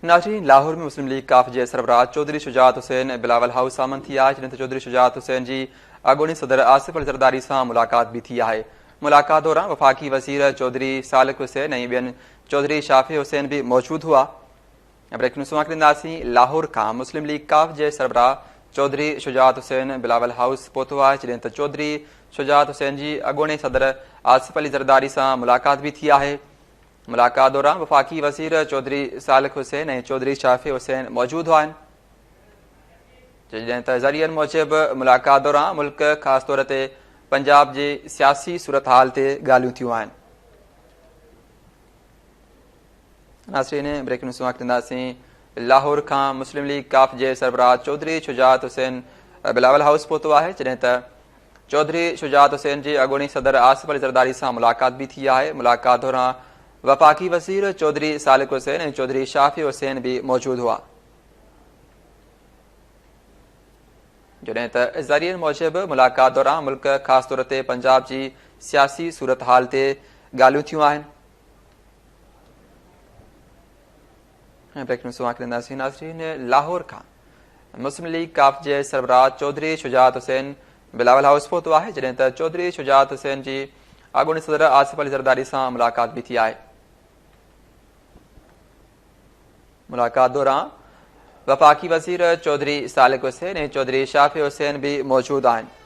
नाज़रीन, लाहौर में मुस्लिम लीग काफ जे सरबराह चौधरी शुजात हुसैन बिलावल हाउस आमन थी आहे, जॾहिं त चौधरी शुजात हुसैन जी अॻूणी सदर आसिफ अली ज़रदारी सां मुलाक़ात भी थी आहे। मुलाक़ात दौरान वफ़ाक़ी वज़ीर चौधरी सालिक हुसैन ऐं ॿियनि चौधरी शाफ़ी हुसैन भी मौजूद हुआ। ब्रेकिंग न्यूज़ समां लाहौर खां मुस्लिम लीग काफ जे सरबराह चौधरी शुजात हुसैन बिलावल हाउस पहुतो आहे, जॾहिं त चौधरी शुजात हुसैन जी अॻूणे सदर आसिफ अली ज़रदारी सां मुलाक़ात भी थी आहे। मुलाक़ात दौरान वफ़ाक़ी वज़ीर चौधरी सालिक हुसैन ऐं चौधरी शाफ़ी हुसैन मौजूद हुआ। जॾहिं त ज़रियनि मूजिबि मुलाक़ात दौरान मुल्क ख़ासि तौर ते पंजाब जे सियासी सूरत हाल ते ॻाल्हियूं थियूं आहिनि। नाज़रीन, ब्रेकिंग न्यूज़ समां लाहौर खां मुस्लिम लीग काफ जे सरबराह चौधरी शुजात हुसैन बिलावल हाउस पहुतो आहे, जॾहिं त चौधरी शुजात हुसैन जी अॻूणी सदर आसिफ अली ज़रदारी सां मुलाक़ात भी थी आहे। मुलाक़ात दौरान वफ़ाक़ी वज़ीर चौधरी सालिक हुसैन ऐं चौधरी शाफ़ी हुसैन भी मौजूद हुआ। जॾहिं त ज़रियनि मूजिबि मुलाक़ात दौरान मुल्क ख़ासि तौर ते पंजाब जी सियासी सूरत हाल ते ॻाल्हियूं थियूं आहिनि। नाज़रीन, लाहौर खां मुस्लिम लीग काफ जे सरबराह चौधरी शुजात हुसैन बिलावल हाउस पहुतो आहे, जॾहिं त चौधरी शुजात हुसैन जी अॻूणी सदर आसिफ अली ज़रदारी सां मुलाक़ात भी थी आहे। मुलाक़ात दौरान वफ़ाक़ी वज़ीर चौधरी सालिक हुसैन ऐं चौधरी शाफ़ी हुसैन भी मौजूद आहिनि।